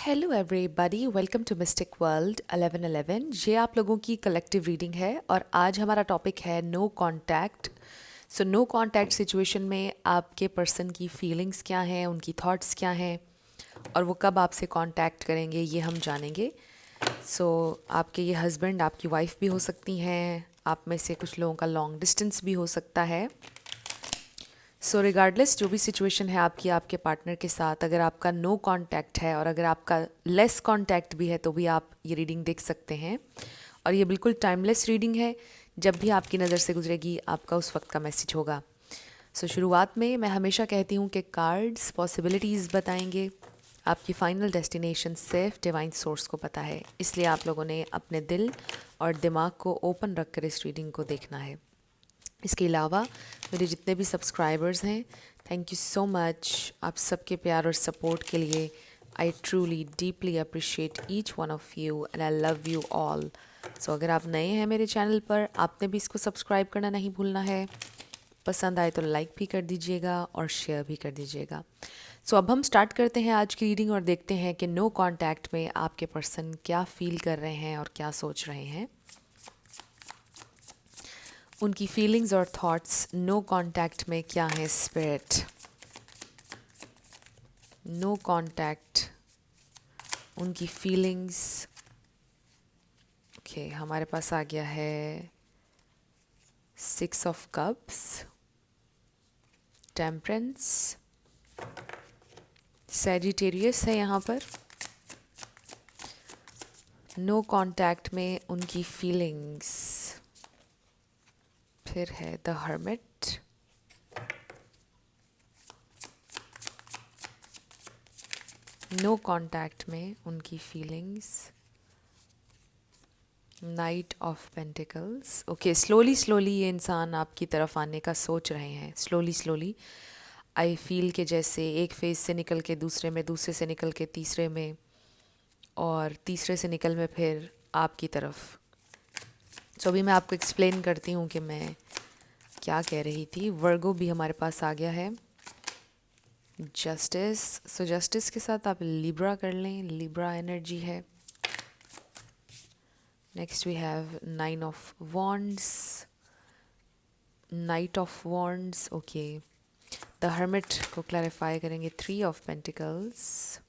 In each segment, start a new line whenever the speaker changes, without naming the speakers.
Hello everybody, welcome to mystic world 1111। ये आप लोगों की कलेक्टिव रीडिंग है और आज हमारा टॉपिक है no contact. So no contact situation में आपके पर्सन की फीलिंग्स क्या हैं, उनकी थॉट्स क्या हैं और वो कब आपसे कांटेक्ट करेंगे ये हम जानेंगे। सो आपके ये हस्बैंड आपकी वाइफ भी हो सकती हैं, आप में से कुछ लोगों का लॉन्ग डिस्टेंस भी हो सकता है। सो रिगार्डलेस जो भी सिचुएशन है आपकी आपके पार्टनर के साथ, अगर आपका नो कांटेक्ट है और अगर आपका लेस कांटेक्ट भी है तो भी आप ये रीडिंग देख सकते हैं। और ये बिल्कुल टाइमलेस रीडिंग है, जब भी आपकी नज़र से गुजरेगी आपका उस वक्त का मैसेज होगा। सो शुरुआत में मैं हमेशा कहती हूँ कि कार्ड्स पॉसिबिलिटीज़ बताएंगे, आपकी फाइनल डेस्टिनेशन सिर्फ डिवाइन सोर्स को पता है, इसलिए आप लोगों ने अपने दिल और दिमाग को ओपन रख कर इस रीडिंग को देखना है। इसके अलावा मेरे जितने भी सब्सक्राइबर्स हैं, थैंक यू सो मच आप सबके प्यार और सपोर्ट के लिए। I truly deeply appreciate each one of you and I love you all. So अगर आप नए हैं मेरे चैनल पर, आपने भी इसको सब्सक्राइब करना नहीं भूलना है। पसंद आए तो लाइक भी कर दीजिएगा और शेयर भी कर दीजिएगा। सो अब हम स्टार्ट करते हैं आज की रीडिंग और देखते हैं कि नो कांटेक्ट में आपके पर्सन क्या फील कर रहे हैं और क्या सोच रहे हैं। उनकी फीलिंग्स और थॉट्स नो कांटेक्ट में क्या है। स्पिरिट, नो कांटेक्ट, उनकी फीलिंग्स। ओके, हमारे पास आ गया है 6 ऑफ कप्स, टेम्परेंस, सैजिटेरियस है यहाँ पर। नो कांटेक्ट में उनकी फीलिंग्स। फिर है द हर्मिट, नो कांटेक्ट में उनकी feelings. Night of pentacles. Okay, slowly slowly ये इंसान आपकी तरफ आने का सोच रहे हैं। स्लोली स्लोली आई फील के जैसे एक फेज से निकल के दूसरे में, दूसरे से निकल के तीसरे में और तीसरे से निकल में फिर आपकी तरफ। सो अभी मैं आपको एक्सप्लेन करती हूँ कि मैं क्या कह रही थी। वर्गो भी हमारे पास आ गया है। जस्टिस, सो जस्टिस के साथ आप लिब्रा कर लें, लिब्रा एनर्जी है। Next we have 9 of wands, knight of wands. Okay, the hermit को क्लैरिफाई करेंगे 3 of pentacles,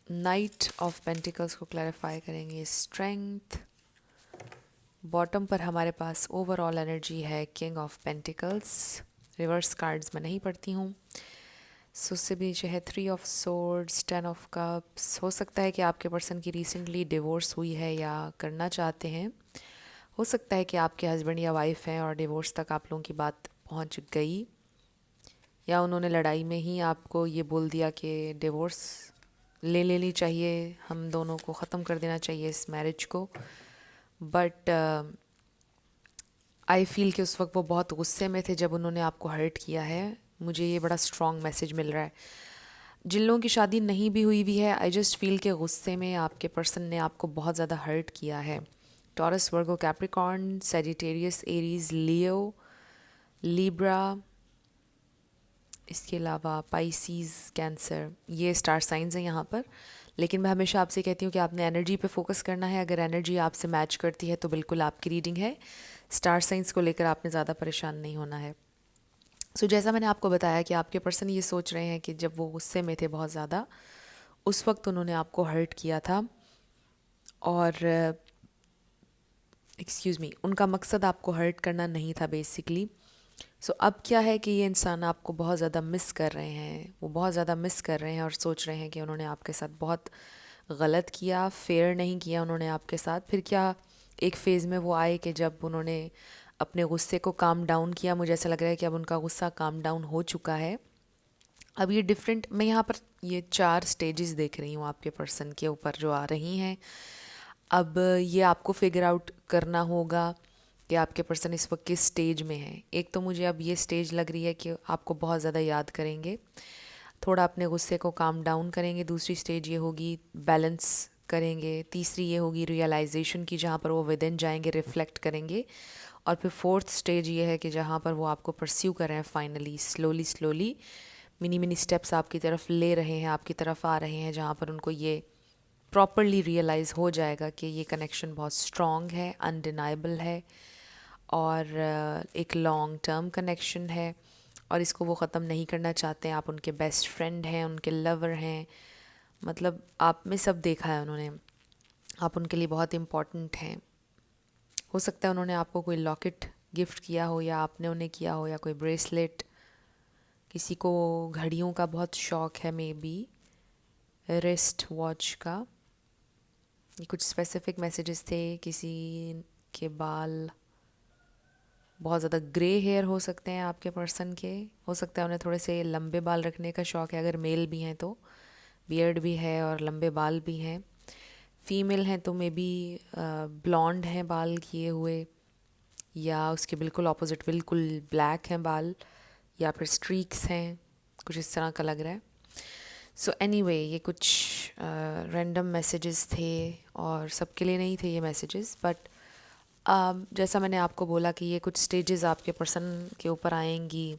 knight of pentacles को क्लैरिफाई करेंगे स्ट्रेंथ। बॉटम पर हमारे पास ओवरऑल एनर्जी है king of pentacles. Reverse cards में नहीं पढ़ती हूँ। सो उससे भी नीचे है 3 ऑफ सोर्ड्स, 10 ऑफ कप्स। हो सकता है कि आपके पर्सन की रिसेंटली डिवोर्स हुई है या करना चाहते हैं। हो सकता है कि आपके हस्बैंड या वाइफ हैं और डिवोर्स तक आप लोगों की बात पहुंच गई, या उन्होंने लड़ाई में ही आपको ये बोल दिया कि डिवोर्स ले लेनी चाहिए, हम दोनों को ख़त्म कर देना चाहिए इस मैरिज को। बट आई फील कि उस वक्त वो बहुत गुस्से में थे जब उन्होंने आपको हर्ट किया है। मुझे ये बड़ा स्ट्रॉन्ग मैसेज मिल रहा है। जिन लोगों की शादी नहीं भी हुई भी है, आई जस्ट फील के गुस्से में आपके पर्सन ने आपको बहुत ज़्यादा हर्ट किया है। टॉरस, वर्गो, कैप्रिकॉर्न, सैजिटेरियस, एरीज, लियो, लिब्रा, इसके अलावा पाइसीज, कैंसर, ये स्टार साइंस हैं यहाँ पर। लेकिन मैं हमेशा आपसे कहती हूँ कि आपने एनर्जी पे फोकस करना है। अगर एनर्जी आपसे मैच करती है तो बिल्कुल आपकी रीडिंग है। स्टार साइंस को लेकर आपने ज़्यादा परेशान नहीं होना है। सो जैसा मैंने आपको बताया कि आपके पर्सन ये सोच रहे हैं कि जब वो गुस्से में थे बहुत ज़्यादा, उस वक्त उन्होंने आपको हर्ट किया था और एक्सक्यूज़ मी, उनका मकसद आपको हर्ट करना नहीं था बेसिकली। सो अब क्या है कि ये इंसान आपको बहुत ज़्यादा मिस कर रहे हैं, वो बहुत ज़्यादा मिस कर रहे हैं और सोच रहे हैं कि उन्होंने आपके साथ बहुत गलत किया, फेयर नहीं किया उन्होंने आपके साथ। फिर क्या एक फ़ेज़ में वो आए कि जब उन्होंने अपने गुस्से को काम डाउन किया। मुझे ऐसा लग रहा है कि अब उनका गुस्सा काम डाउन हो चुका है। अब ये डिफरेंट, मैं यहाँ पर ये 4 स्टेजेस देख रही हूँ आपके पर्सन के ऊपर जो आ रही हैं। अब ये आपको फिगर आउट करना होगा कि आपके पर्सन इस वक्त किस स्टेज में है। एक तो मुझे अब ये स्टेज लग रही है कि आपको बहुत ज़्यादा याद करेंगे, थोड़ा अपने गुस्से को काम डाउन करेंगे। दूसरी स्टेज ये होगी बैलेंस करेंगे। तीसरी ये होगी रियलाइजेशन की, जहाँ पर वो विद इन जाएंगे, रिफ्लेक्ट करेंगे। और फिर फोर्थ स्टेज ये है कि जहाँ पर वो आपको परस्यू कर रहे हैं finally, slowly slowly mini mini steps आपकी तरफ ले रहे हैं, आपकी तरफ आ रहे हैं, जहाँ पर उनको ये प्रॉपरली रियलाइज़ हो जाएगा कि ये कनेक्शन बहुत स्ट्रॉन्ग है, अनडिनाइबल है और एक लॉन्ग टर्म कनेक्शन है और इसको वो ख़त्म नहीं करना चाहते हैं। आप उनके बेस्ट फ्रेंड हैं, उनके लवर हैं, मतलब आप में सब देखा है उन्होंने, आप उनके लिए बहुत इम्पॉर्टेंट हैं। हो सकता है उन्होंने आपको कोई लॉकेट गिफ्ट किया हो या आपने उन्हें किया हो, या कोई ब्रेसलेट। किसी को घड़ियों का बहुत शौक़ है, मे बी रिस्ट वॉच का। ये कुछ स्पेसिफिक मैसेजेस थे। किसी के बाल बहुत ज़्यादा ग्रे हेयर हो सकते हैं आपके पर्सन के। हो सकता है उन्हें थोड़े से लंबे बाल रखने का शौक़ है, अगर मेल भी हैं तो बियर्ड भी है और लंबे बाल भी हैं। फीमेल हैं तो मे बी ब्लॉन्ड हैं बाल किए हुए, या उसके बिल्कुल ऑपोजिट बिल्कुल ब्लैक हैं बाल, या फिर स्ट्रीक्स हैं, कुछ इस तरह का लग रहा है। सो एनीवे, ये कुछ रैंडम मैसेजेस थे और सबके लिए नहीं थे ये मैसेजेस, बट जैसा मैंने आपको बोला कि ये कुछ स्टेजेस आपके पर्सन के ऊपर आएंगी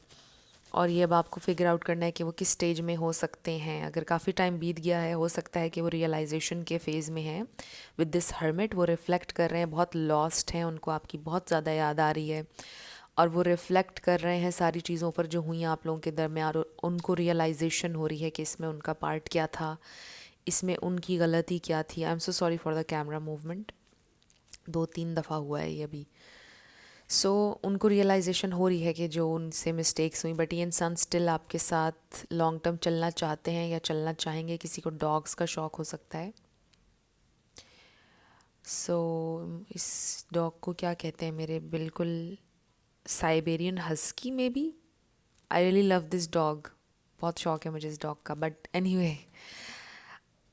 और ये अब आपको फिगर आउट करना है कि वो किस स्टेज में हो सकते हैं। अगर काफ़ी टाइम बीत गया है, हो सकता है कि वो रियलाइजेशन के फेज़ में हैं। विद दिस हर्मिट वो रिफ़्लेक्ट कर रहे हैं, बहुत लॉस्ट हैं, उनको आपकी बहुत ज़्यादा याद आ रही है और वो रिफ़्लेक्ट कर रहे हैं सारी चीज़ों पर जो हुई आप लोगों के दरमियान, और उनको रियलाइजेशन हो रही है कि इसमें उनका पार्ट क्या था, इसमें उनकी गलती क्या थी। आई am so sorry for the camera movement, 2-3 दफ़ा हुआ है ये अभी। सो उनको रियलाइजेशन हो रही है कि जो उनसे मिस्टेक्स हुई, बट ये इंसान स्टिल आपके साथ लॉन्ग टर्म चलना चाहते हैं या चलना चाहेंगे। किसी को डॉग्स का शौक़ हो सकता है। इस डॉग को क्या कहते हैं, मेरे बिल्कुल साइबेरियन हस्की में भी। I really love this dog, बहुत शौक़ है मुझे इस डॉग का। But anyway,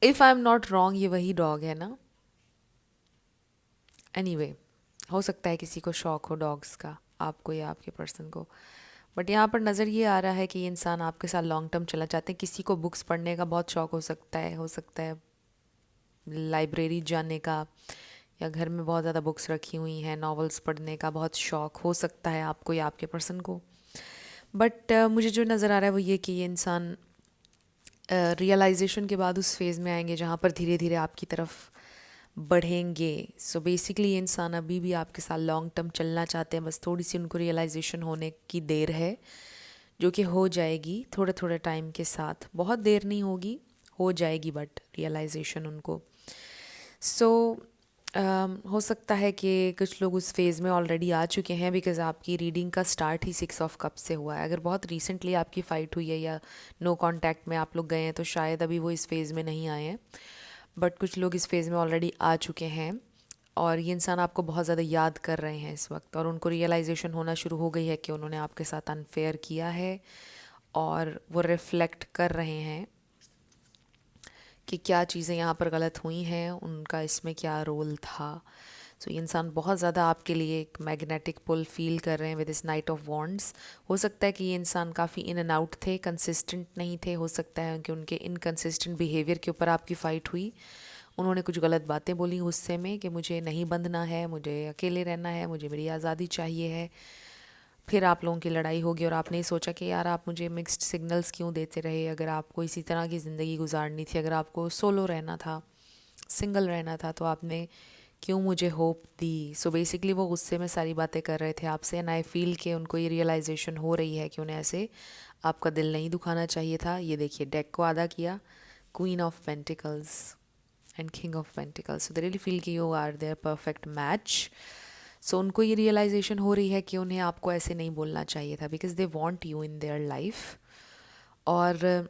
if I am not wrong, ये वही डॉग है ना। एनीवे, हो सकता है किसी को शौक़ हो डॉग्स का, आपको या आपके पर्सन को। बट यहाँ पर नज़र ये आ रहा है कि ये इंसान आपके साथ लॉन्ग टर्म चलना चाहते हैं। किसी को बुक्स पढ़ने का बहुत शौक़ हो सकता है लाइब्रेरी जाने का, या घर में बहुत ज़्यादा बुक्स रखी हुई हैं, नॉवेल्स पढ़ने का बहुत शौक़ हो सकता है आपको या आपके पर्सन को। बट मुझे जो नज़र आ रहा है वो ये कि ये इंसान रियलाइजेशन के बाद उस फेज़ में आएंगे जहाँ पर धीरे धीरे आपकी तरफ बढ़ेंगे। सो बेसिकली ये इंसान अभी भी आपके साथ लॉन्ग टर्म चलना चाहते हैं, बस थोड़ी सी उनको रियलाइजेशन होने की देर है, जो कि हो जाएगी थोड़े थोड़े टाइम के साथ। बहुत देर नहीं होगी, हो जाएगी बट रियलाइजेशन उनको। हो सकता है कि कुछ लोग उस फेज़ में ऑलरेडी आ चुके हैं, बिकॉज़ आपकी रीडिंग का स्टार्ट ही 6 ऑफ कप से हुआ है। अगर बहुत रिसेंटली आपकी फ़ाइट हुई है या नो कांटेक्ट में आप लोग गए हैं तो शायद अभी वो इस फेज़ में नहीं आए हैं, बट कुछ लोग इस फेज़ में ऑलरेडी आ चुके हैं और ये इंसान आपको बहुत ज़्यादा याद कर रहे हैं इस वक्त, और उनको रियलाइजेशन होना शुरू हो गई है कि उन्होंने आपके साथ अनफेयर किया है और वो रिफ़्लेक्ट कर रहे हैं कि क्या चीज़ें यहाँ पर गलत हुई हैं, उनका इसमें क्या रोल था। ये इंसान बहुत ज़्यादा आपके लिए एक मैग्नेटिक पुल फील कर रहे हैं with this night of wands. हो सकता है कि ये इंसान काफ़ी इन एंड आउट थे, कंसिस्टेंट नहीं थे। हो सकता है कि उनके इनकंसिस्टेंट बिहेवियर के ऊपर आपकी फ़ाइट हुई। उन्होंने कुछ गलत बातें बोली गुस्से में कि मुझे नहीं बंधना है, मुझे अकेले रहना है, मुझे मेरी आज़ादी चाहिए है। फिर आप लोगों की लड़ाई होगी और आपने सोचा कि यार आप मुझे मिक्स्ड सिग्नल्स क्यों देते रहे। अगर आपको इसी तरह की ज़िंदगी गुजारनी थी, अगर आपको सोलो रहना था, सिंगल रहना था, तो आपने क्यों मुझे होप दी। बेसिकली वो गुस्से में सारी बातें कर रहे थे आपसे, एंड आई फील कि उनको ये रियलाइजेशन हो रही है कि उन्हें ऐसे आपका दिल नहीं दुखाना चाहिए था। ये देखिए, डेक को आधा किया, queen of pentacles and king of pentacles. They really feel कि you are their perfect match. उनको ये रियलाइजेशन हो रही है कि उन्हें आपको ऐसे नहीं बोलना चाहिए था, because they want you in their life, और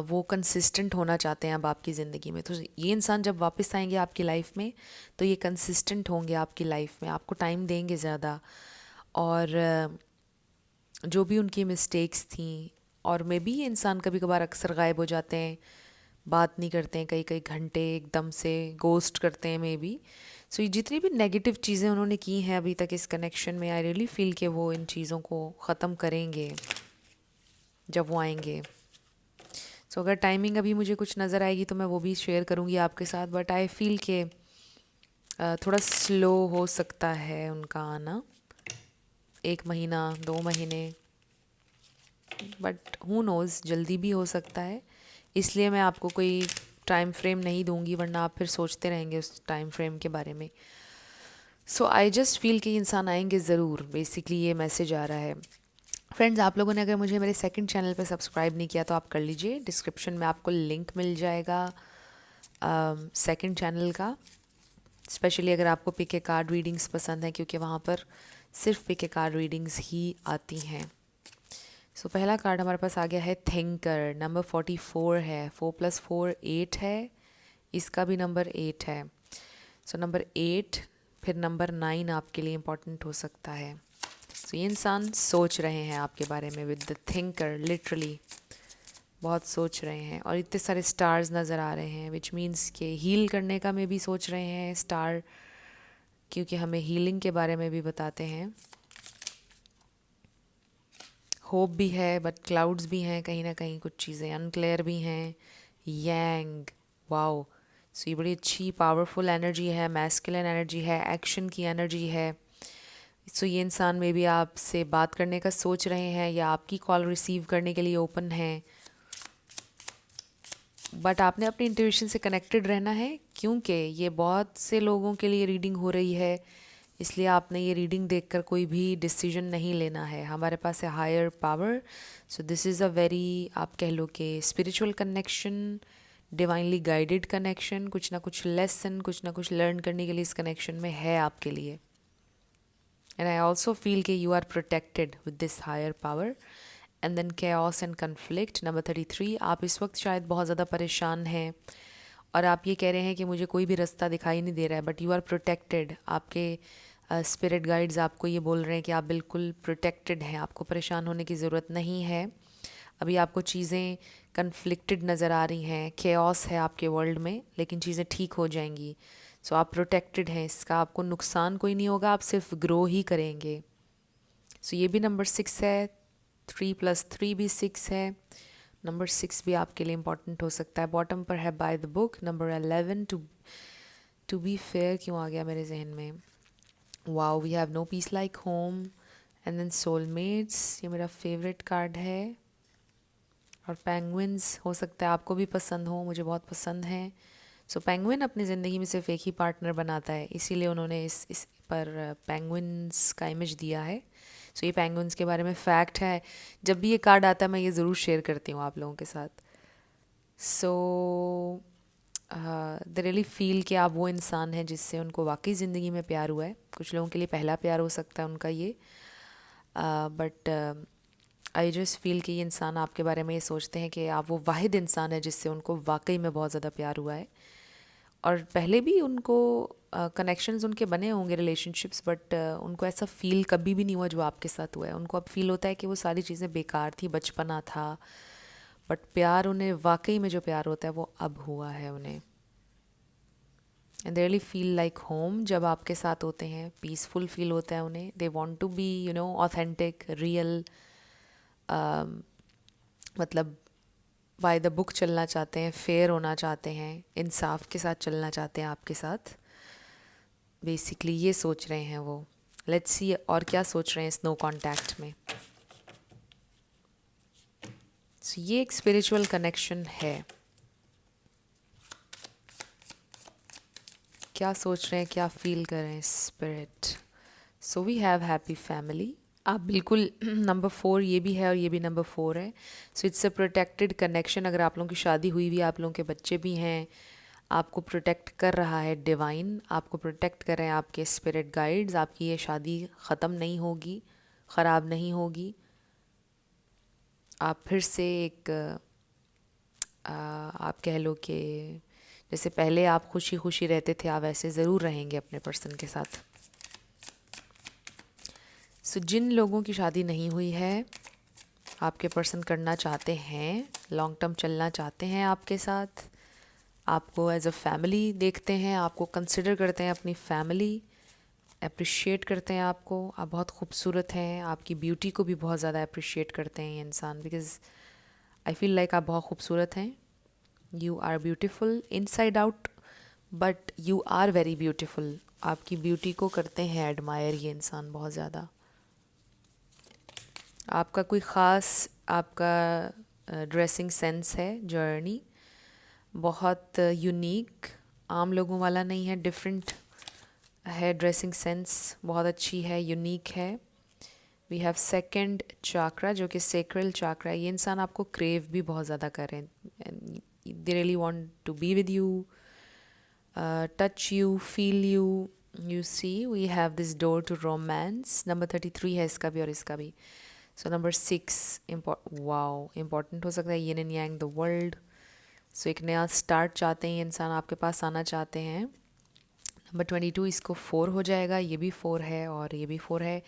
वो कंसिस्टेंट होना चाहते हैं अब आपकी ज़िंदगी में। तो ये इंसान जब वापस आएंगे आपकी लाइफ में तो ये कंसिस्टेंट होंगे आपकी लाइफ में, आपको टाइम देंगे ज़्यादा, और जो भी उनकी मिस्टेक्स थी, और मे बी ये इंसान कभी कभार अक्सर गायब हो जाते हैं, बात नहीं करते हैं कई कई घंटे, एकदम से गोस्ट करते हैं मे बी। ये जितनी भी नेगेटिव चीज़ें उन्होंने की हैं अभी तक इस कनेक्शन में, आई रियली फील कि वो इन चीज़ों को ख़त्म करेंगे जब वो आएंगे। अगर टाइमिंग अभी मुझे कुछ नज़र आएगी तो मैं वो भी शेयर करूँगी आपके साथ, बट आई फील कि थोड़ा स्लो हो सकता है उनका आना, 1 महीना 2 महीने। बट हु नोज़, जल्दी भी हो सकता है, इसलिए मैं आपको कोई टाइम फ्रेम नहीं दूंगी, वरना आप फिर सोचते रहेंगे उस टाइम फ्रेम के बारे में. सो आई जस्ट फील कि इंसान आएंगे ज़रूर, बेसिकली ये मैसेज आ रहा है. फ्रेंड्स, आप लोगों ने अगर मुझे मेरे सेकंड चैनल पर सब्सक्राइब नहीं किया तो आप कर लीजिए. डिस्क्रिप्शन में आपको लिंक मिल जाएगा सेकंड चैनल का. स्पेशली अगर आपको पिक ए कार्ड रीडिंग्स पसंद है, क्योंकि वहाँ पर सिर्फ पिक ए कार्ड रीडिंग्स ही आती हैं. सो पहला कार्ड हमारे पास आ गया है थिंकर. नंबर 44 है. 4+4 8 है. इसका भी नंबर 8 है. सो नंबर 8 फिर नंबर 9 आपके लिए इम्पॉर्टेंट हो सकता है. सो ये इंसान सोच रहे हैं आपके बारे में. विद द थिंकर, लिटरली बहुत सोच रहे हैं. और इतने सारे स्टार्स नज़र आ रहे हैं, विच मीन्स के हील करने का में भी सोच रहे हैं स्टार, क्योंकि हमें हीलिंग के बारे में भी बताते हैं. होप भी है, बट क्लाउड्स भी हैं कहीं ना कहीं, कुछ चीज़ें अनक्लियर भी हैं. यांग, वाओ. सो ये बड़ी अच्छी पावरफुल एनर्जी है, मैस्कुलिन एनर्जी है, एक्शन की एनर्जी है. सो ये इंसान में भी आपसे बात करने का सोच रहे हैं या आपकी कॉल रिसीव करने के लिए ओपन हैं. बट आपने अपनी इंट्यूशन से कनेक्टेड रहना है, क्योंकि ये बहुत से लोगों के लिए रीडिंग हो रही है. इसलिए आपने ये रीडिंग देखकर कोई भी डिसीजन नहीं लेना है. हमारे पास है higher power. So this is a very, आप कह लो कि spiritual connection, divinely guided connection. कुछ ना कुछ लेसन, कुछ ना कुछ लर्न करने के लिए इस कनेक्शन में है आपके लिए. एंड आई ऑल्सो फील कि you are protected with this higher power. And then chaos and conflict. Number 33, आप इस वक्त शायद बहुत ज़्यादा परेशान हैं और आप ये कह रहे हैं कि मुझे कोई भी रास्ता दिखाई नहीं दे रहा है, बट यू आर प्रोटेक्टेड. आपके स्पिरिट गाइड्स आपको ये बोल रहे हैं कि आप बिल्कुल प्रोटेक्टेड हैं, आपको परेशान होने की ज़रूरत नहीं है. अभी आपको चीज़ें कन्फ्लिक्टेड नज़र आ रही हैं, chaos है आपके वर्ल्ड में, लेकिन चीज़ें ठीक हो जाएंगी. सो आप प्रोटेक्टेड हैं, इसका आपको नुकसान कोई नहीं होगा, आप सिर्फ ग्रो ही करेंगे. सो ये भी नंबर 6 है. 3+3 भी 6 है. नंबर 6 भी आपके लिए इम्पॉर्टेंट हो सकता है. बॉटम पर है by the book. Number 11, to be fair क्यों आ गया मेरे जहन में. Wow, we have no peace like home. And then soulmates, ये मेरा फेवरेट कार्ड है. और पेंगुइन्स हो सकता है आपको भी पसंद हो, मुझे बहुत पसंद हैं. सो पेंगुइन अपनी ज़िंदगी में सिर्फ एक ही पार्टनर बनाता है, इसीलिए उन्होंने इस पर पेंगुइन्स का इमेज दिया है. सो ये पेंगुइन्स के बारे में फ़ैक्ट है. जब भी ये कार्ड आता है मैं ये ज़रूर शेयर करती हूँ आप लोगों के साथ. सो दे रियली फील कि आप वो इंसान हैं जिससे उनको वाकई ज़िंदगी में प्यार हुआ है. कुछ लोगों के लिए पहला प्यार हो सकता है उनका ये. बट आई जस्ट फील कि ये इंसान आपके बारे में ये सोचते हैं कि आप वो वाहिद इंसान है जिससे उनको वाकई में बहुत ज़्यादा प्यार हुआ है. और पहले भी उनको कनेक्शंस उनके बने होंगे, रिलेशनशिप्स, बट उनको ऐसा फील कभी भी नहीं हुआ जो आपके साथ हुआ है. उनको अब फील होता है कि वो सारी चीज़ें बेकार थी, बचपना था, बट प्यार उन्हें, वाकई में जो प्यार होता है वो अब हुआ है उन्हें. And they really feel like home जब आपके साथ होते हैं. पीसफुल फील होता है उन्हें. They want to be authentic, real, मतलब बाय द बुक चलना चाहते हैं, फेयर होना चाहते हैं, इंसाफ के साथ चलना चाहते हैं आपके साथ. बेसिकली ये सोच रहे हैं वो. लेट्स सी और क्या सोच रहे हैं इस नो कॉन्टैक्ट में. So, ये एक स्पिरिचुअल कनेक्शन है. क्या सोच रहे हैं, क्या फील कर रहे हैं spirit. So we have happy family. आप बिल्कुल नंबर 4 ये भी है और ये भी नंबर 4 है. So it's a protected connection. अगर आप लोगों की शादी हुई हुई, आप लोगों के बच्चे भी हैं, आपको प्रोटेक्ट कर रहा है डिवाइन, आपको प्रोटेक्ट कर रहे हैं आपके स्पिरिट गाइड्स. आपकी ये शादी ख़त्म नहीं होगी, ख़राब नहीं होगी. आप फिर से एक आप कह लो कि जैसे पहले आप खुशी खुशी रहते थे, आप वैसे ज़रूर रहेंगे अपने पर्सन के साथ. सो जिन लोगों की शादी नहीं हुई है, आपके पर्सन करना चाहते हैं, लॉन्ग टर्म चलना चाहते हैं आपके साथ, आपको एज अ फैमिली देखते हैं, आपको कंसिडर करते हैं अपनी फैमिली, अप्रिशिएट करते हैं आपको. आप बहुत खूबसूरत हैं, आपकी ब्यूटी को भी बहुत ज़्यादा अप्रिशिएट करते हैं ये इंसान. बिकॉज आई फील लाइक आप बहुत खूबसूरत हैं. You are beautiful inside out, but you are very beautiful. आपकी ब्यूटी को करते हैं एडमायर ये इंसान बहुत ज़्यादा. आपका कोई ख़ास आपका ड्रेसिंग सेंस है, जर्नी बहुत यूनिक, आम लोगों वाला नहीं है, डिफरेंट है। ड्रेसिंग सेंस बहुत अच्छी है, यूनिक है। वी हैव सेकंड चाक्रा जो कि सेक्रल चाक्रा है। ये इंसान आपको क्रेव भी बहुत ज़्यादा कर रहे हैं, they really want to be with you, touch you, feel you. You see we have this door to romance. Number 33 है इसका भी और इसका भी। सो नंबर 6 वाओ इम्पॉर्टेंट हो सकता है, yin and yang, the world. So एक नया स्टार्ट चाहते हैं, इंसान आपके पास आना चाहते हैं। नंबर 22 इसको 4 हो जाएगा, ये भी 4 है और ये भी 4 है।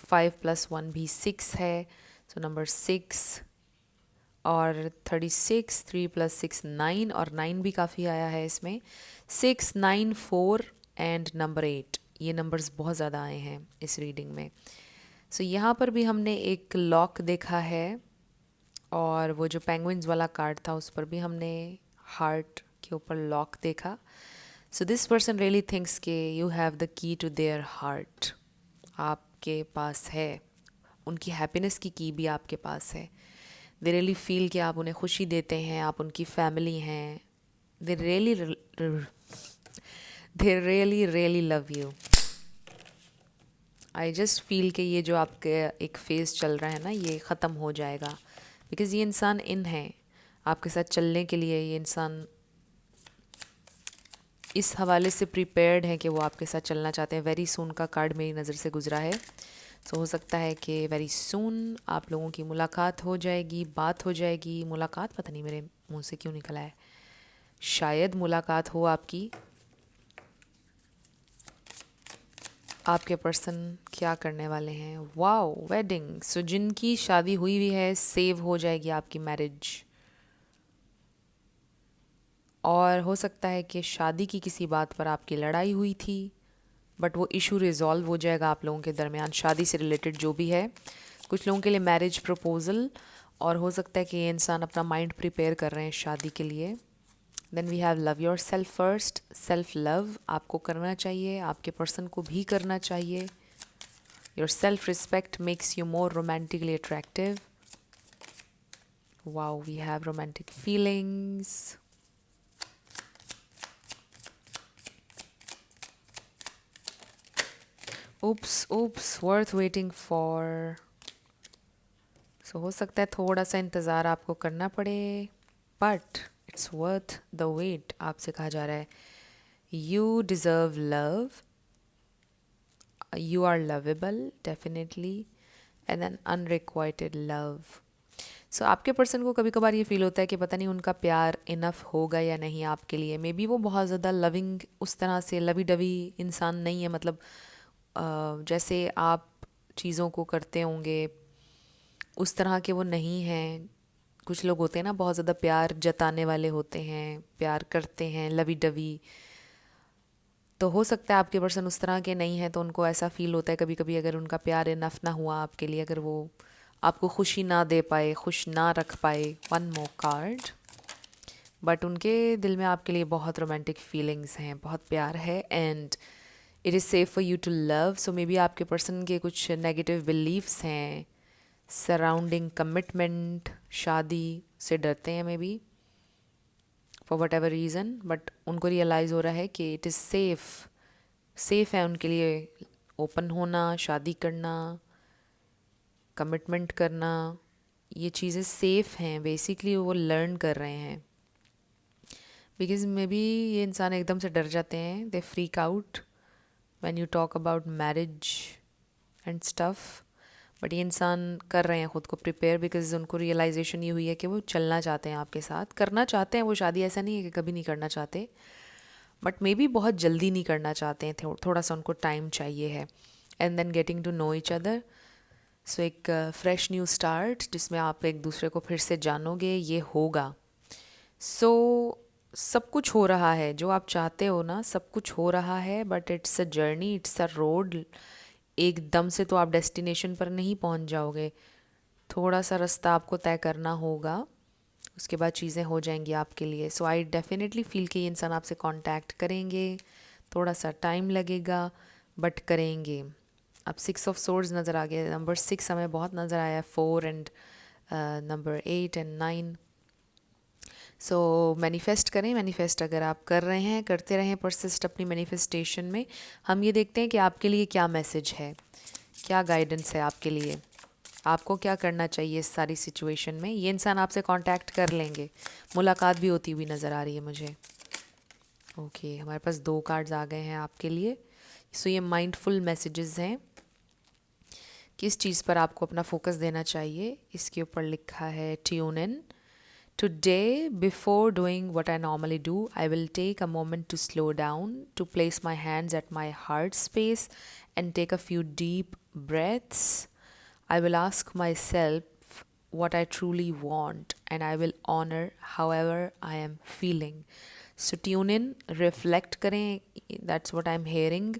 5 + 1 भी 6 है। सो नंबर 6 और 36, 3 + 6 9 और 9 भी काफ़ी आया है इसमें। 6, 9, 4 एंड नंबर 8, ये नंबर्स बहुत ज़्यादा आए हैं इस रीडिंग में। सो यहाँ पर भी हमने एक लॉक देखा है और वो जो पेंगुइन्स वाला कार्ड था उस पर भी हमने हार्ट के ऊपर लॉक देखा। So this person really thinks कि you have the key to their heart, आपके पास है। उनकी हैप्पीनेस की की भी आपके पास है। दे रियली फील कि आप उन्हें खुशी देते हैं, आप उनकी फैमिली हैं। They really love you. I just feel कि ये जो आपके एक फेज़ चल रहा है ना, ये ख़त्म हो जाएगा। बिकॉज़ ये इंसान इन है आपके साथ चलने के लिए। ये इंसान इस हवाले से प्रिपेयर्ड है कि वो आपके साथ चलना चाहते हैं। वेरी सून का कार्ड मेरी नज़र से गुजरा है। सो हो सकता है कि वेरी सून आप लोगों की मुलाकात हो जाएगी, बात हो जाएगी। मुलाकात पता नहीं मेरे मुंह से क्यों निकला है, शायद मुलाकात हो आपकी। आपके पर्सन क्या करने वाले हैं? Wow, wedding. सो जिनकी शादी हुई हुई है, सेव हो जाएगी आपकी मैरिज। और हो सकता है कि शादी की किसी बात पर आपकी लड़ाई हुई थी, बट वो इशू रिजॉल्व हो जाएगा आप लोगों के दरमियान, शादी से रिलेटेड जो भी है। कुछ लोगों के लिए मैरिज प्रपोजल, और हो सकता है कि ये इंसान अपना माइंड प्रिपेयर कर रहे हैं शादी के लिए। Then we have love yourself first. Self love आपको करना चाहिए, आपके पर्सन को भी करना चाहिए। Your self respect makes you more romantically attractive. Wow, we have romantic feelings. oops, worth waiting for। सो हो सकता है थोड़ा सा इंतज़ार आपको करना पड़े, but it's worth the wait. आपसे कहा जा रहा है you deserve love, you are lovable definitely, and an unrequited love. सो आपके पर्सन को कभी कभार ये फील होता है कि पता नहीं उनका प्यार इनफ होगा या नहीं आपके लिए। मे बी वो बहुत ज़्यादा लविंग, उस तरह से लवी डवी इंसान नहीं है। मतलब जैसे आप चीज़ों को करते होंगे उस तरह के वो नहीं हैं। कुछ लोग होते हैं ना, बहुत ज़्यादा प्यार जताने वाले होते हैं, प्यार करते हैं, लवी डवी। तो हो सकता है आपके पर्सन उस तरह के नहीं हैं, तो उनको ऐसा फील होता है कभी कभी, अगर उनका प्यार इनफ ना हुआ आपके लिए, अगर वो आपको खुशी ना दे पाए, खुश ना रख पाए। One more card. बट उनके दिल में आपके लिए बहुत रोमांटिक फीलिंग्स हैं, बहुत प्यार है, and it is safe for you to love. So maybe आपके पर्सन के कुछ नेगेटिव बिलीव्स हैं सराउंडिंग कमिटमेंट, शादी से डरते हैं maybe for whatever reason. But उनको रियलाइज़ हो रहा है कि इट इज़ सेफ़ है उनके लिए ओपन होना, शादी करना, कमिटमेंट करना। ये चीज़ें सेफ़ हैं, बेसिकली वो लर्न कर रहे हैं। बिकॉज मे बी ये इंसान एकदम से डर जाते हैं, they freak out when you talk about marriage and stuff. But ये इंसान कर रहे हैं ख़ुद को प्रिपेयर, बिकॉज उनको रियलाइजेशन ये हुई है कि वो चलना चाहते हैं आपके साथ, करना चाहते हैं वो शादी। ऐसा नहीं है कि कभी नहीं करना चाहते, बट मे बी बहुत जल्दी नहीं करना चाहते हैं, थोड़ा सा उनको टाइम चाहिए है। And then getting to know each other. So एक फ्रेश न्यू स्टार्ट जिसमें आप एक दूसरे को फिर से जानोगे, ये होगा। सो सब कुछ हो रहा है जो आप चाहते हो ना, सब कुछ हो रहा है, but it's a journey, it's a road. एकदम से तो आप डेस्टिनेशन पर नहीं पहुंच जाओगे, थोड़ा सा रास्ता आपको तय करना होगा, उसके बाद चीज़ें हो जाएंगी आपके लिए। सो आई डेफिनेटली फील कि ये इंसान आपसे कांटेक्ट करेंगे, थोड़ा सा टाइम लगेगा बट करेंगे। अब 6 ऑफ सोर्ड्स नज़र आ गया, नंबर 6 हमें बहुत नज़र आया, 4 and number 8 and 9। So manifest करें। मैनिफेस्ट अगर आप कर रहे हैं, करते रहें परसिस्ट अपनी मैनिफेस्टेशन में। हम ये देखते हैं कि आपके लिए क्या मैसेज है, क्या गाइडेंस है आपके लिए, आपको क्या करना चाहिए इस सारी सिचुएशन में। ये इंसान आपसे कांटेक्ट कर लेंगे, मुलाकात भी होती हुई नज़र आ रही है मुझे। ओके, हमारे पास 2 कार्ड्स आ गए हैं आपके लिए। सो ये माइंडफुल मैसेजेस हैं, किस चीज़ पर आपको अपना फोकस देना चाहिए। इसके ऊपर लिखा है tune in. Today, before doing what I normally do, I will take a moment to slow down, to place my hands at my heart space and take a few deep breaths. I will ask myself what I truly want and I will honor however I am feeling. So tune in, reflect करें, that's what I'm hearing.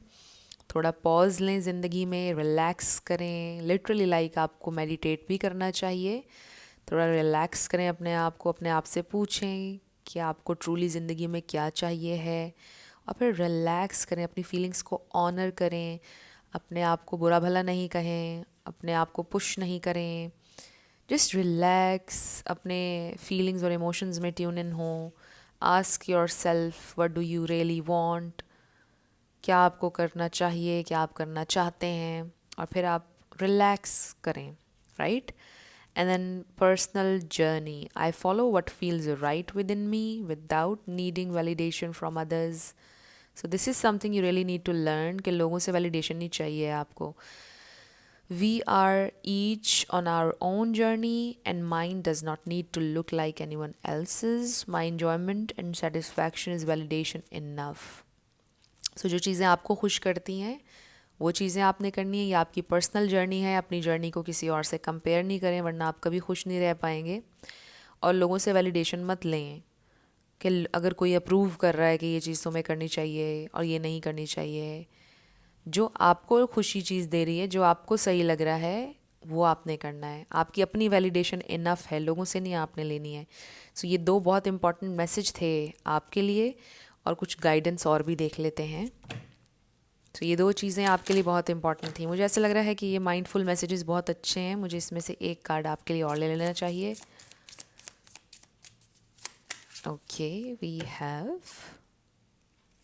थोड़ा pause लें ज़िंदगी में, relax करें, literally like आपको meditate भी करना चाहिए। थोड़ा रिलैक्स करें अपने आप को, अपने आप से पूछें कि आपको ट्रूली ज़िंदगी में क्या चाहिए है, और फिर रिलैक्स करें, अपनी फीलिंग्स को ऑनर करें, अपने आप को बुरा भला नहीं कहें, अपने आप को पुश नहीं करें, जस्ट रिलैक्स, अपने फीलिंग्स और इमोशंस में ट्यून इन हो। Ask your self what do you really want, क्या आपको करना चाहिए, क्या आप करना चाहते हैं, और फिर आप रिलैक्स करें, right. And then personal journey. I follow what feels right within me without needing validation from others. So this is something you really need to learn कि लोगों से validation नहीं चाहिए आपको. We are each on our own journey and mine does not need to look like anyone else's. My enjoyment and satisfaction is validation enough. So जो चीज़ें आपको खुश करती हैं वो चीज़ें आपने करनी है। ये आपकी पर्सनल जर्नी है, अपनी जर्नी को किसी और से कंपेयर नहीं करें वरना आप कभी खुश नहीं रह पाएंगे। और लोगों से वैलिडेशन मत लें कि अगर कोई अप्रूव कर रहा है कि ये चीज़ तुम्हें करनी चाहिए और ये नहीं करनी चाहिए। जो आपको खुशी चीज़ दे रही है, जो आपको सही लग रहा है, वो आपने करना है। आपकी अपनी वैलिडेशन इनफ है, लोगों से नहीं आपने लेनी है। सो ये 2 बहुत इंपॉर्टेंट मैसेज थे आपके लिए, और कुछ गाइडेंस और भी देख लेते हैं। तो ये 2 चीज़ें आपके लिए बहुत इंपॉर्टेंट थी। मुझे ऐसा लग रहा है कि ये माइंडफुल मैसेजेस बहुत अच्छे हैं। मुझे इसमें से एक कार्ड आपके लिए और ले लेना चाहिए। ओके, वी हैव,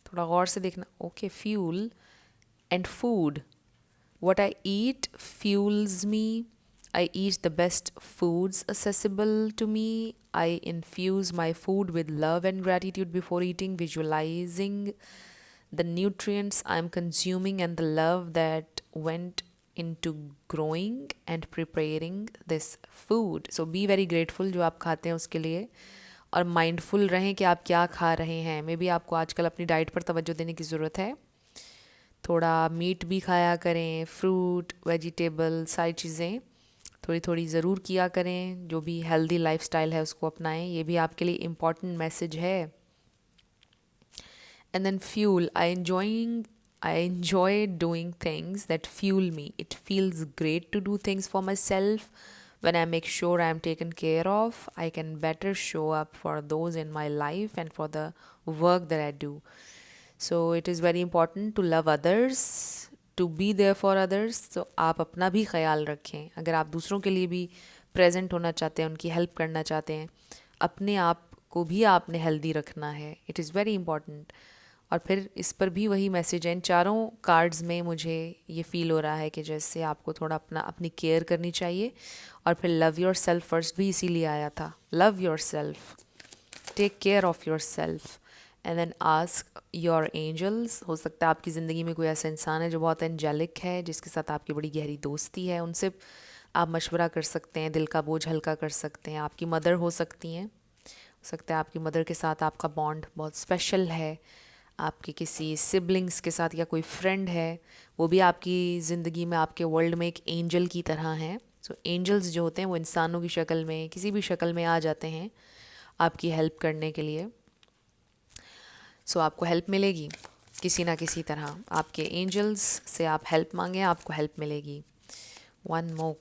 थोड़ा गौर से देखना। Okay, fuel and food. What I eat fuels me. I eat the best foods accessible to me. I infuse my food with love and gratitude before eating, visualizing the nutrients I'm consuming and the love that went into growing and preparing this food. So be very grateful जो आप खाते हैं उसके लिए, और mindful रहें कि आप क्या खा रहे हैं। मे बी आपको आजकल अपनी डाइट पर तवज्जो देने की ज़रूरत है। थोड़ा मीट भी खाया करें, फ्रूट, वेजिटेबल, सारी चीज़ें थोड़ी थोड़ी ज़रूर किया करें। जो भी हेल्दी लाइफस्टाइल है उसको अपनाएं। ये भी आपके लिए इम्पॉर्टेंट मैसेज है। And then fuel. I enjoy doing things that fuel me. It feels great to do things for myself. When I make sure I am taken care of, I can better show up for those in my life and for the work that I do. So it is very important to love others, to be there for others. So आप अपना भी ख्याल रखें। अगर आप दूसरों के लिए भी प्रेजेंट होना चाहते हैं, उनकी हेल्प करना चाहते हैं, अपने आप को भी आपने हेल्दी रखना है। It is very important. और फिर इस पर भी वही मैसेज है। इन चारों कार्ड्स में मुझे ये फील हो रहा है कि जैसे आपको थोड़ा अपनी केयर करनी चाहिए। और फिर लव योर सेल्फ फर्स्ट भी इसीलिए आया था। Love yourself, take care of yourself, and then ask your angels. हो सकता है आपकी ज़िंदगी में कोई ऐसा इंसान है जो बहुत एंजेलिक है, जिसके साथ आपकी बड़ी गहरी दोस्ती है। उनसे आप मशवरा कर सकते हैं, दिल का बोझ हल्का कर सकते हैं। आपकी मदर हो सकती हैं, हो सकता है आपकी मदर के साथ आपका बॉन्ड बहुत स्पेशल है। आपके किसी सिबलिंग्स के साथ या कोई फ्रेंड है, वो भी आपकी ज़िंदगी में, आपके वर्ल्ड में एक एंजल की तरह हैं। सो एंजल्स जो होते हैं वो इंसानों की शक्ल में, किसी भी शक्ल में आ जाते हैं आपकी हेल्प करने के लिए। सो आपको हेल्प मिलेगी किसी ना किसी तरह। आपके एंजल्स से आप हेल्प मांगें, आपको हेल्प मिलेगी। One more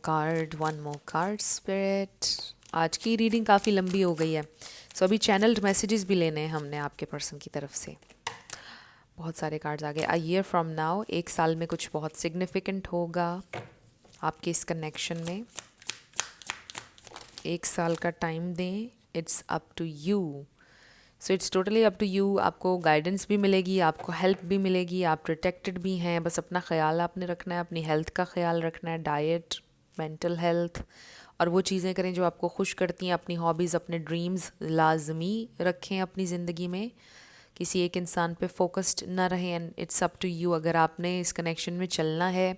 card spirit. आज की रीडिंग काफ़ी लंबी हो गई है। सो अभी चैनल्ड मैसेजेस भी लेने हैं हमने आपके पर्सन की तरफ से। बहुत सारे कार्ड्स आ गए। अ ईयर फ्रॉम नाउ, 1 साल में कुछ बहुत सिग्निफिकेंट होगा आपके इस कनेक्शन में। 1 साल का टाइम दें, it's up to you. So it's totally up to you. आपको गाइडेंस भी मिलेगी, आपको हेल्प भी मिलेगी, आप प्रोटेक्टेड भी हैं। बस अपना ख्याल आपने रखना है, अपनी हेल्थ का ख्याल रखना है, डाइट, मेंटल हेल्थ, और वो चीज़ें करें जो आपको खुश करती हैं। अपनी हॉबीज़, अपने ड्रीम्स लाजमी रखें अपनी ज़िंदगी में। किसी एक इंसान पे फोकस्ड ना रहें। And it's up to you. अगर आपने इस कनेक्शन में चलना है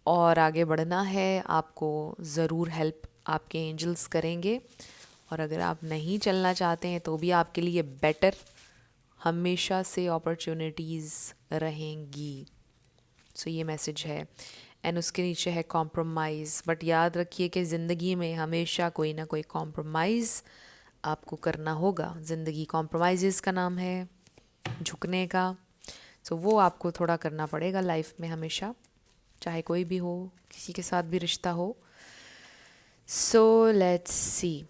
और आगे बढ़ना है, आपको ज़रूर हेल्प आपके एंजल्स करेंगे। और अगर आप नहीं चलना चाहते हैं तो भी आपके लिए बेटर हमेशा से अपॉर्चुनिटीज़ रहेंगी। सो ये मैसेज है। एंड उसके नीचे है कॉम्प्रोमाइज़। बट याद रखिए कि ज़िंदगी में हमेशा कोई ना कोई कॉम्प्रोमाइज़ आपको करना होगा। ज़िंदगी कॉम्प्रोमाइज़ का नाम है, झुकने का। सो वो आपको थोड़ा करना पड़ेगा लाइफ में हमेशा, चाहे कोई भी हो, किसी के साथ भी रिश्ता हो। सो लेट्स सी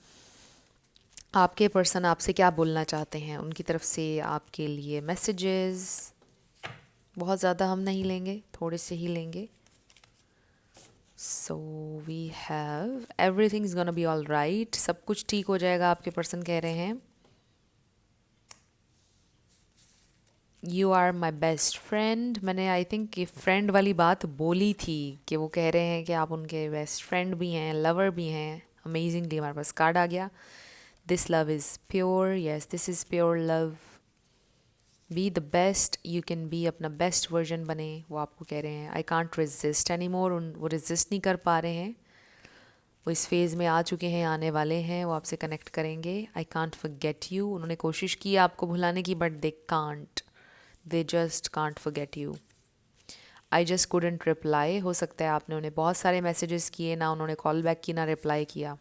आपके पर्सन आपसे क्या बोलना चाहते हैं। उनकी तरफ से आपके लिए मैसेजेस बहुत ज़्यादा हम नहीं लेंगे, थोड़े से ही लेंगे। So we have everything is gonna be all right. सब कुछ ठीक हो जाएगा, आपके पर्सन कह रहे हैं। You are my best friend. मैंने आई थिंक ये फ्रेंड वाली बात बोली थी कि वो कह रहे हैं कि आप उनके बेस्ट फ्रेंड भी हैं, लवर भी हैं। अमेजिंगली हमारे पास कार्ड आ गया। This love is pure. Yes, this is pure love. Be the best you can be. अपना बेस्ट वर्जन बने, वो आपको कह रहे हैं। I can't resist any more. वो रेजिस्ट नहीं कर पा रहे हैं, वो इस फेज़ में आ चुके हैं, आने वाले हैं, वो आपसे कनेक्ट करेंगे। I can't forget you. उन्होंने कोशिश की आपको भुलाने की, but they can't, they just can't forget you. I just couldn't reply. हो सकता है आपने उन्हें बहुत सारे मैसेजेस किए, ना उन्होंने कॉल बैक की, ना रिप्लाई किया।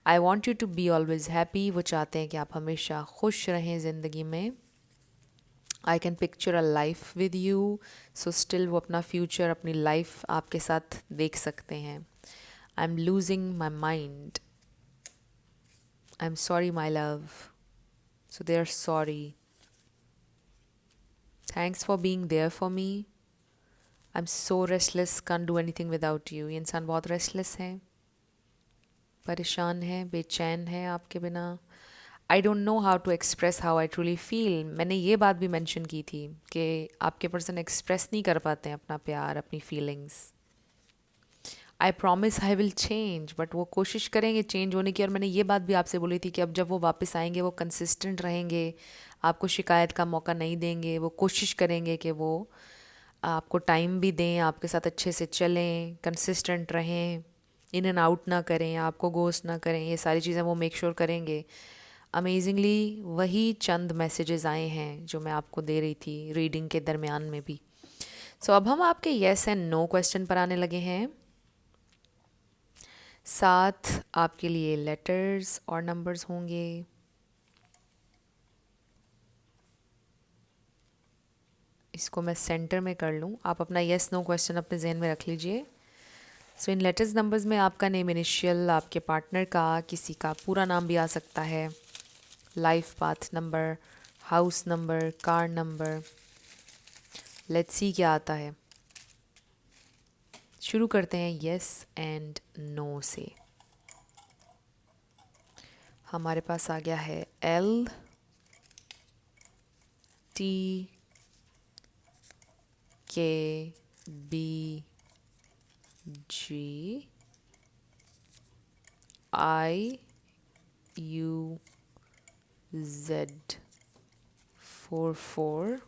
I want you to be always happy. वो चाहते हैं कि आप हमेशा खुश रहें ज़िंदगी में। I can picture a life with you. So still वो अपना फ्यूचर, अपनी लाइफ आपके साथ देख सकते हैं। I am losing my mind. I am sorry my love. So they are sorry. Thanks for being there for me. I am so restless, can't do anything without you. ये इंसान बहुत restless है, परेशान है, बेचैन है आपके बिना। I don't know how to express how I truly feel. मैंने ये बात भी मेंशन की थी कि आपके पर्सन एक्सप्रेस नहीं कर पाते हैं अपना प्यार, अपनी feelings. I promise I will change. But वो कोशिश करेंगे चेंज होने की। और मैंने ये बात भी आपसे बोली थी कि अब जब वो वापस आएंगे, वो कंसिस्टेंट रहेंगे, आपको शिकायत का मौका नहीं देंगे। वो कोशिश करेंगे कि वो आपको टाइम भी दें, आपके साथ अच्छे से चलें, कंसिस्टेंट रहें, इन एंड आउट ना करें, आपको गोस्ट ना करें। ये सारी चीज़ें वो मेक श्योर करेंगे। अमेजिंगली वही चंद मैसेजेस आए हैं जो मैं आपको दे रही थी रीडिंग के दरमियान में भी। सो अब हम आपके येस एंड नो क्वेश्चन पर आने लगे हैं। साथ आपके लिए लेटर्स और नंबर्स होंगे। इसको मैं सेंटर में कर लूँ, आप अपना येस नो क्वेश्चन अपने जहन में रख लीजिए। सो इन लेटर्स नंबर्स में आपका नेम इनिशियल, आपके पार्टनर का, किसी का पूरा नाम भी आ सकता है, life path number, house number, car number. Let's see क्या आता है। शुरू करते हैं येस एंड नो से। हमारे पास आ गया है L T K B G I U Z 44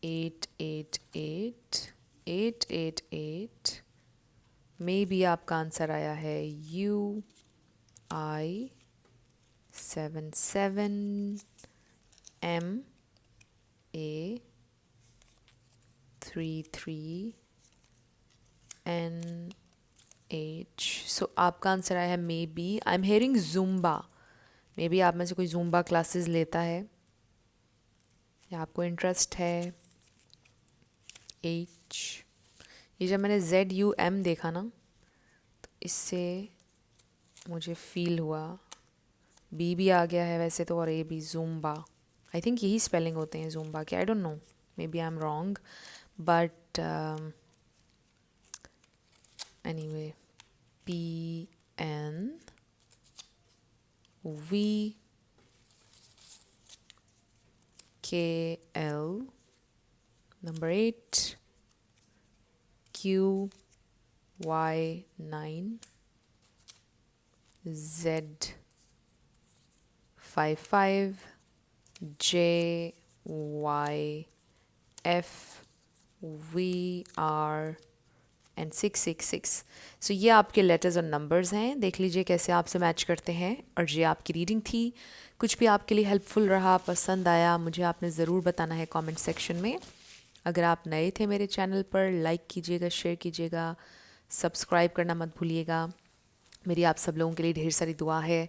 888 888। May be आपका आंसर आया है UI 77 MA 33 NH। सो आपका आंसर आया है may be. I M hearing Zumba. May be आप में से कोई ज़ुम्बा क्लासेस लेता है या आपको इंटरेस्ट है। H, ये जब मैंने ZUM देखा ना, तो इससे मुझे फील हुआ। B भी आ गया है वैसे तो, और A भी, ज़ुम्बा। आई थिंक यही स्पेलिंग होते हैं ज़ुम्बा के। I don't know, maybe I am wrong, but anyway, P N V K L. Number 8 Q Y 9 Z 55 J Y F V R and 666. सो ये आपके letters और numbers हैं, देख लीजिए कैसे आपसे मैच करते हैं. और ये आपकी रीडिंग थी. कुछ भी आपके लिए हेल्पफुल रहा, पसंद आया, मुझे आपने ज़रूर बताना है कमेंट सेक्शन में. अगर आप नए थे मेरे चैनल पर, लाइक कीजिएगा, शेयर कीजिएगा, सब्सक्राइब करना मत भूलिएगा. मेरी आप सब लोगों के लिए ढेर सारी दुआ है.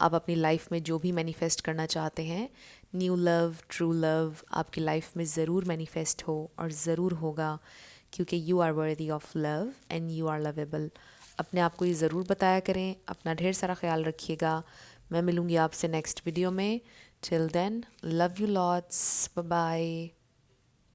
आप अपनी लाइफ में जो भी मैनिफेस्ट करना चाहते हैं, न्यू लव, ट्रू लव, आपकी लाइफ में ज़रूर मैनिफेस्ट हो और ज़रूर होगा, क्योंकि you are worthy of love and you are lovable. अपने आप को ये ज़रूर बताया करें. अपना ढेर सारा ख्याल रखिएगा. मैं मिलूँगी आपसे नेक्स्ट वीडियो में. Till then, love you lots, bye bye.